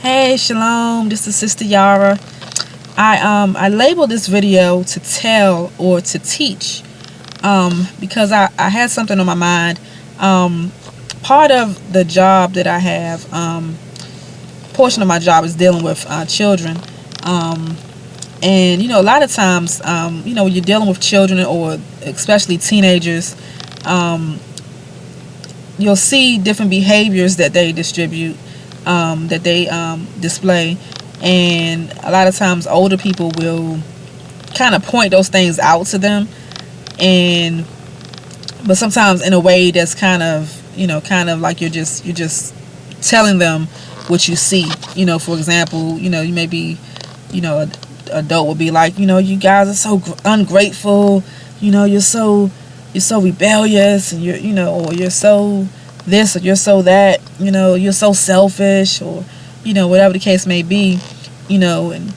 Hey, shalom. This is Sister Yara. I labeled this video to tell or to teach because I had something on my mind. Part of the job that I have, portion of my job is dealing with children. And a lot of times, when you're dealing with children or especially teenagers, you'll see different behaviors that they distribute, that they display, and a lot of times older people will kind of point those things out to them, and but sometimes in a way that's kind of like you're just telling them what you see. For example, you may be, an adult will be like, you guys are so ungrateful, you're so rebellious, and or you're so this, or you're so that, you're so selfish, or whatever the case may be, and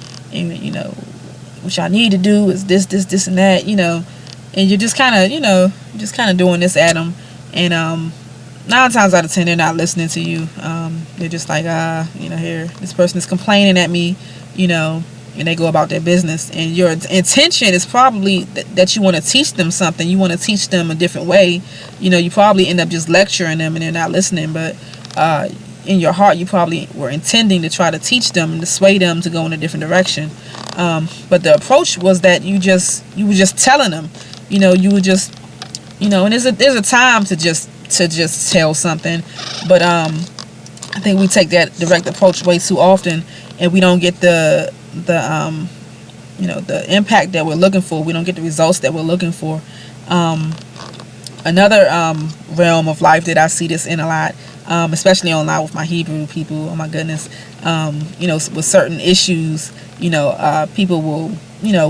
what y'all need to do is this and that, and you're just kind of doing this at them, and 9 times out of 10 they're not listening to you. They're just like, here, this person is complaining at me, and they go about their business, and your intention is probably that you want to teach them something. You want to teach them a different way. You probably end up just lecturing them and they're not listening, but in your heart you probably were intending to try to teach them and to sway them to go in a different direction. But the approach was that you were just telling them, you were just, and there's a time to just tell something, but I think we take that direct approach way too often, and we don't get the impact that we're looking for. We don't get the results that we're looking for. Another realm of life that I see this in a lot, especially online with my Hebrew people. Oh my goodness, with certain issues, people will,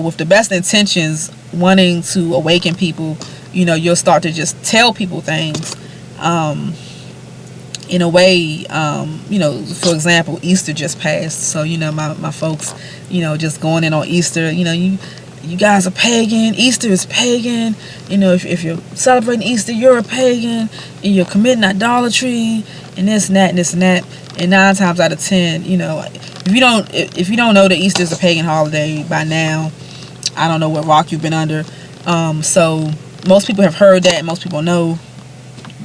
with the best intentions, wanting to awaken people, you'll start to just tell people things. In a way, for example, Easter just passed, so my folks, just going in on Easter, you guys are pagan, Easter is pagan, if you're celebrating Easter, you're a pagan, and you're committing idolatry, and this and that and this and that. And 9 times out of 10, if you don't know that Easter is a pagan holiday by now, I don't know what rock you've been under. So most people have heard that, and most people know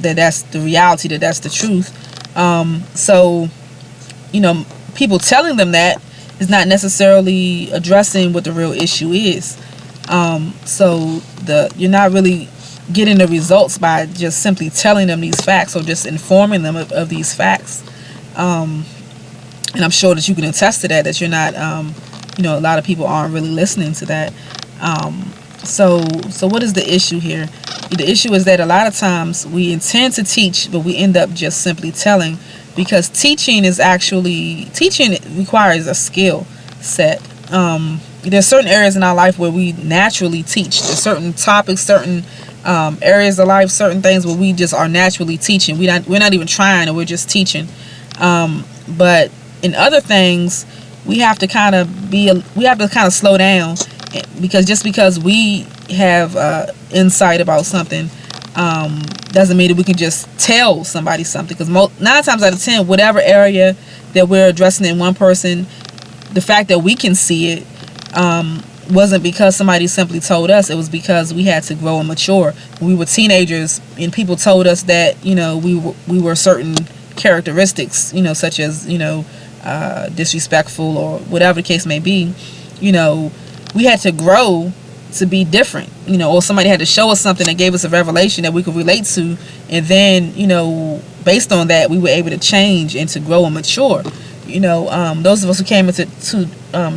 that's the reality, that's the truth. So people telling them that is not necessarily addressing what the real issue is. So you're not really getting the results by just simply telling them these facts, or just informing them of these facts. And I'm sure that you can attest to that you're not, a lot of people aren't really listening to that. So what is the issue here? The issue is that a lot of times we intend to teach, but we end up just simply telling, because teaching requires a skill set. There's certain areas in our life where we naturally teach. There's certain topics, certain areas of life, certain things where we just are naturally teaching. We're not even trying, and we're just teaching. But in other things, we have to kind of slow down, because we have insight about something, doesn't mean that we can just tell somebody something. Because 9 times out of 10, whatever area that we're addressing in one person, the fact that we can see it wasn't because somebody simply told us. It was because we had to grow and mature. When we were teenagers, and people told us that we were certain characteristics, such as disrespectful, or whatever the case may be. We had to grow to be different, or somebody had to show us something that gave us a revelation that we could relate to, and then based on that, we were able to change and to grow and mature. Those of us who came into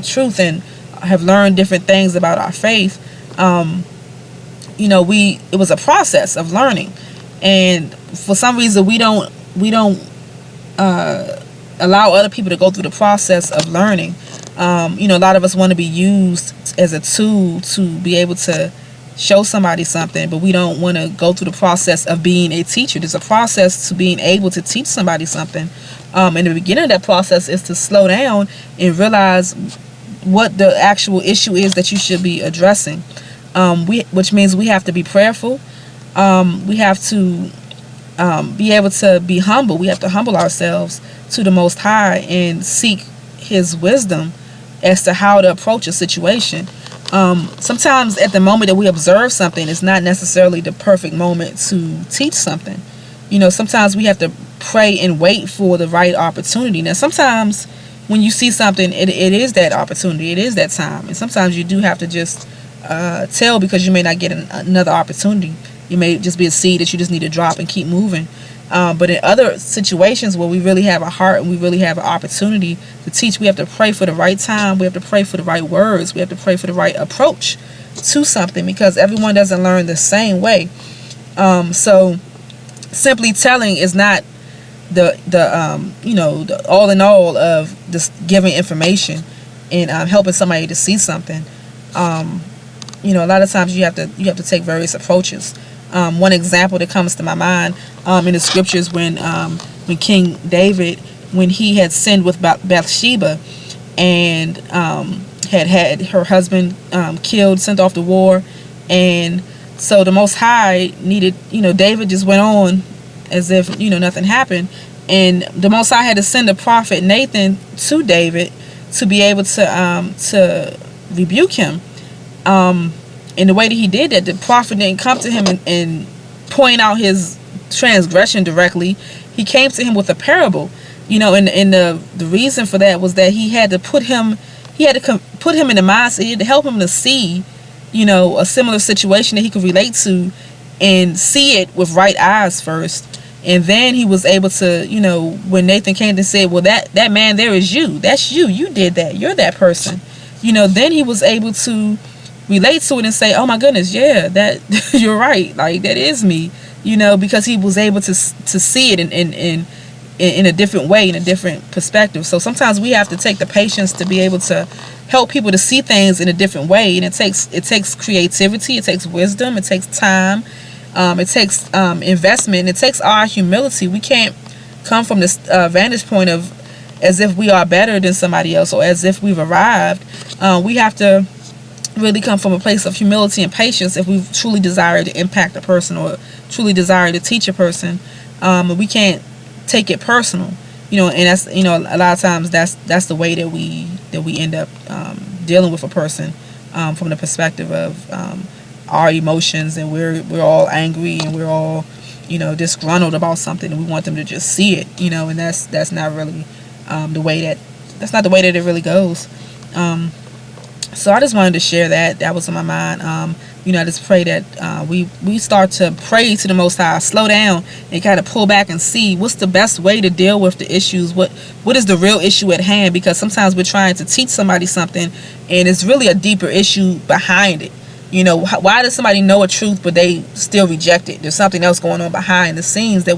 truth and have learned different things about our faith, it was a process of learning, and for some reason we don't allow other people to go through the process of learning. A lot of us want to be used as a tool to be able to show somebody something, but we don't want to go through the process of being a teacher. There's a process to being able to teach somebody something. And the beginning of that process is to slow down and realize what the actual issue is that you should be addressing. Which means we have to be prayerful. We have to be able to be humble. We have to humble ourselves to the Most High and seek His wisdom as to how to approach a situation. Sometimes at the moment that we observe something, it's not necessarily the perfect moment to teach something. Sometimes we have to pray and wait for the right opportunity. Now, sometimes when you see something, it is that opportunity. It is that time. And sometimes you do have to just tell, because you may not get another opportunity. It may just be a seed that you just need to drop and keep moving. But in other situations where we really have a heart and we really have an opportunity to teach, we have to pray for the right time. We have to pray for the right words. We have to pray for the right approach to something, because everyone doesn't learn the same way. So simply telling is not the all in all of just giving information and helping somebody to see something. A lot of times you have to take various approaches. One example that comes to my mind in the scriptures, when King David, when he had sinned with Bathsheba and had her husband killed, sent off to war, and so the Most High needed, David just went on as if nothing happened, and the Most High had to send the prophet Nathan to David to be able to rebuke him. And the way that he did that, the prophet didn't come to him and point out his transgression directly. He came to him with a parable, and the reason for that was that he had to put him in the mindset. He had to help him to see, a similar situation that he could relate to and see it with right eyes first. And then he was able to, when Nathan came and said, well, that man there is you. That's you. You did that. You're that person. Then he was able to relate to it and say, oh my goodness, yeah, that you're right, like that is me, because he was able to see it in a different way, in a different perspective. So sometimes we have to take the patience to be able to help people to see things in a different way, and it takes creativity, it takes wisdom, it takes time, it takes investment, it takes our humility. We can't come from this vantage point of as if we are better than somebody else or as if we've arrived. We have to really come from a place of humility and patience if we truly desire to impact a person or truly desire to teach a person. We can't take it personal, and that's a lot of times that's the way that we end up dealing with a person from the perspective of our emotions, and we're all angry and we're all disgruntled about something, and we want them to just see it, and that's not really that's not the way that it really goes. So I just wanted to share that was on my mind. I just pray that we start to pray to the Most High, slow down and kind of pull back and see what's the best way to deal with the issues. What is the real issue at hand? Because sometimes we're trying to teach somebody something and it's really a deeper issue behind it. Why does somebody know a truth but they still reject it? There's something else going on behind the scenes that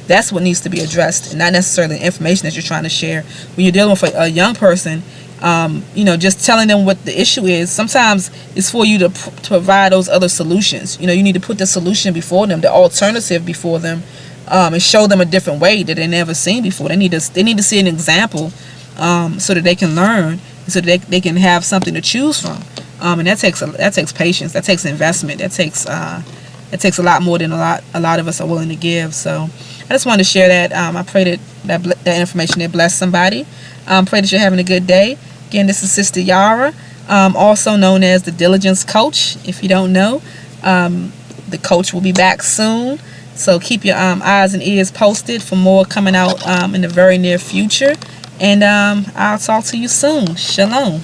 that's what needs to be addressed, and not necessarily the information that you're trying to share. When you're dealing with a young person, just telling them what the issue is, sometimes it's for you to provide those other solutions. You need to put the solution before them, the alternative before them, and show them a different way that they never seen before. They need to see an example so that they can learn, so that they can have something to choose from. And that takes patience, that takes investment, that takes a lot more than a lot of us are willing to give. So I just wanted to share that. I pray that information that bless somebody. Pray that you're having a good day. Again, this is Sister Yara, also known as the Diligence Coach. If you don't know, the coach will be back soon. So keep your eyes and ears posted for more coming out in the very near future. And I'll talk to you soon. Shalom.